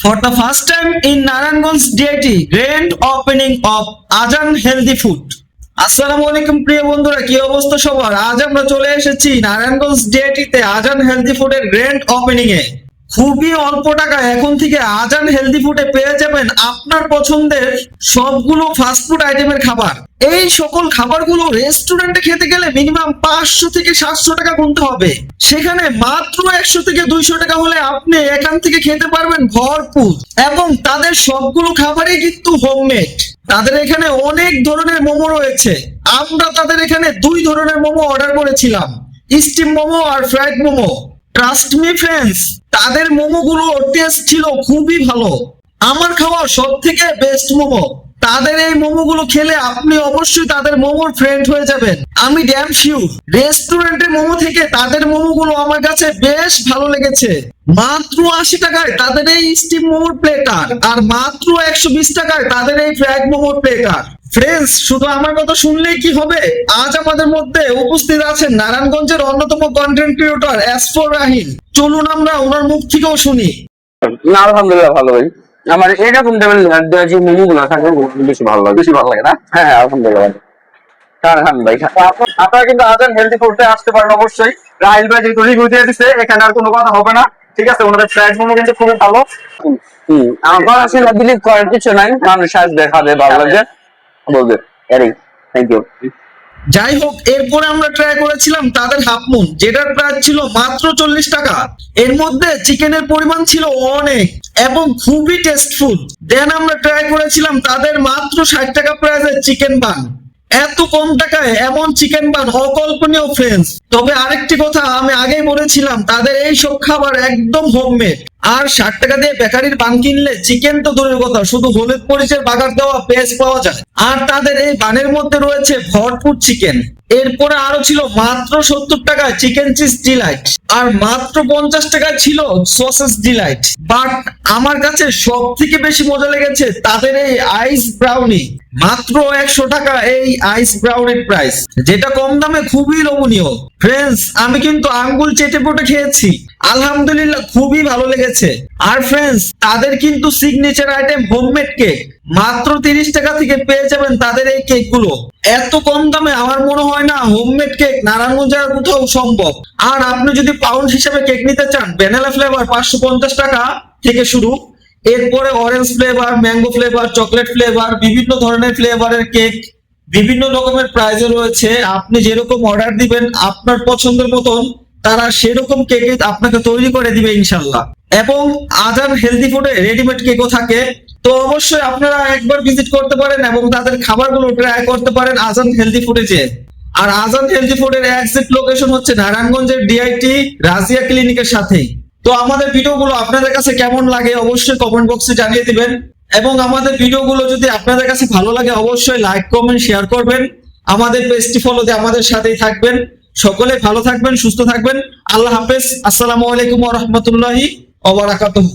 For the first time in Naranganj DIT, grand opening of Azan Healthy Food. আসসালামু আলাইকুম প্রিয় বন্ধুরা, কি অবস্থা সবার? আজ আমরা চলে এসেছি নারায়ণগঞ্জ ডিআইটি তে আজান হেলদি ফুডের গ্র্যান্ড ওপেনিং এ। খুবই অল্প টাকা এখন থেকে আজান হেলদি ফুডে পেয়ে যাবেন আপনার পছন্দের সবগুলো ফাস্টফুড আইটেমের খাবার। এই সকল খাবারগুলো রেস্টুরেন্টে খেতে গেলে মিনিমাম 500 থেকে 700 টাকা গুনতে হবে, সেখানে মাত্র 100 থেকে 200 টাকা হলে আপনি এখান থেকে খেতে পারবেন ভরপুর। এবং তাদের সবগুলো খাবারই কিন্তু হোমমেড। তাদের এখানে অনেক ধরনের মোমো রয়েছে। আমরা তাদের এখানে 2 ধরনের মোমো অর্ডার করেছিলাম, স্টিম মোমো আর fried momo. Trust me friends, তাদের মোমো গুলো টেস্ট ছিল খুবই ভালো। আমার খাওয়া সব থেকে বেস্ট মোমো। তাদের এই মোমো গুলো খেলে আপনি অবশ্যই তাদের মোমোর ফ্রেন্ড হয়ে যাবেন, আমি ড্যাম শিওর। রেস্টুরেন্টের মোমো থেকে তাদের মোমো গুলো আমার কাছে বেশ ভালো লেগেছে। মাত্র 80 টাকায় তাদের এই স্টিম মোমোর প্লেটার, আর মাত্র 120 টাকায় তাদের এই ফ্রাইড মোমোর প্লেটার। ফ্রেন্ডস, শুধু আমার কথা শুনলেই কি হবে? আজ আমাদের মধ্যে উপস্থিত আছেন নারায়ণগঞ্জের অন্যতম কন্টেন্ট ক্রিয়েটর এস4 রাহিল। চলুন আমরা ওনার মুখ থেকেও শুনি। না, আলহামদুলিল্লাহ ভালো ভাই। আমার এরকম যে মোমো গুলো থাকে বেশি ভালো লাগে না? হ্যাঁ আলহামদুলিল্লাহ। হ্যাঁ ভাই, আপনারা কিন্তু আজান হেলদি ফুডে আসতে পারেন অবশ্যই। রাহিল ভাই যেহেতু রিভিউ দিয়ে দিচ্ছে, এখানে আর কোনো কথা হবে না, ঠিক আছে? ওনাদের ফ্রাইড মোমো কিন্তু খুবই ভালো। আমার আসলে বিলিভ করার কিছু নাই, মানুষ সাজ দেখাবে, ভালো লাগছে বলবে। Thank you. যাই হোক, এরপরে আমরা ট্রাই করেছিলাম তাদের হাফ মুন, যেটার প্রাইস ছিল মাত্র 40 টাকা। এর মধ্যে চিকেনের পরিমাণ ছিল অনেক এবং খুবই টেস্টফুল। দেন আমরা ট্রাই করেছিলাম তাদের মাত্র 60 টাকা প্রাইসের চিকেন বান। এত কম টাকায় এমন চিকেন বান অকল্পনীয় ফ্রেন্ডস। তবে আরেকটি কথা আমি আগেই বলেছিলাম, তাদের এই সব খাবার একদম হোমমেড। আর 60 টাকা দিয়ে বেকারির বান কিনলে চিকেন তো দূরের কথা, শুধু হলুদ মরিচের বাগার দেওয়া পেঁয়াজ পাওয়া যায়। আর তাদের এই বানের মধ্যে রয়েছে ভরপুর চিকেন। এরপরে আরো ছিল মাত্র 70 টাকায় চিকেন চিজ ডিলাইট, আর মাত্র 50 টাকায় ছিল সসেস ডিলাইট। বাট আমার কাছে সব থেকে বেশি মজা লেগেছে তাদের এই আইস ব্রাউনি। মাত্র 100 টাকা এই আইস ব্রাউনির প্রাইস, যেটা কম দামে খুবই লোভনীয়। ফ্রেন্ডস, আমি কিন্তু আঙ্গুল চেটে পুটে খেয়েছি, আলহামদুলিল্লাহ খুবই ভালো লেগেছে। আর ফ্রেন্ডস, তাদের কিন্তু সিগনেচার আইটেম হোমমেড কেক। মাত্র 30 টাকা থেকে পেয়ে যাবেন তাদের এই কেক গুলো। এত কম দামে আমার মনে হয় না হোমমেড কেক নারায়ণগঞ্জ আর কোথাও সম্ভব। আর আপনি যদি পাউন্ড হিসেবে কেক নিতে চান, ভ্যানিলা ফ্লেভার 550 টাকা থেকে শুরু। এরপরে orange flavour, mango flavour, chocolate flavour, বিভিন্ন ধরনের ফ্লেভারের কেক বিভিন্ন রকমের প্রাইজে রয়েছে। আপনি যেরকম অর্ডার দিবেন আপনার পছন্দের মতন তারা সেরকম কেক আপনাকে তৈরি করে দিবে ইনশাল্লাহ। এবং আজান হেলদি ফুডে রেডিমেড কেকও থাকে। তো অবশ্যই আপনারা একবার ভিজিট করতে পারেন এবং তাদের খাবারগুলো ট্রাই করতে পারেন আজান হেলদি ফুডে যে। আর আজান হেলদি ফুডের এক্সাক্ট লোকেশন হচ্ছে নারায়ণগঞ্জের ডিআইটি রাজিয়া ক্লিনিকের সাথেই। তো আমাদের ভিডিওগুলো আপনাদের কাছে কেমন লাগে অবশ্যই কমেন্ট বক্সে জানিয়ে দিবেন। এবং আমাদের ভিডিওগুলো যদি আপনাদের কাছে ভালো লাগে অবশ্যই লাইক কমেন্ট শেয়ার করবেন। আমাদের পেজটি ফলো দিয়ে আমাদের সাথেই থাকবেন। সকলে ভালো থাকবেন, সুস্থ থাকবেন। আল্লাহ হাফেজ। আসসালামু আলাইকুম ওয়া রাহমাতুল্লাহি ওয়া বারাকাতুহু।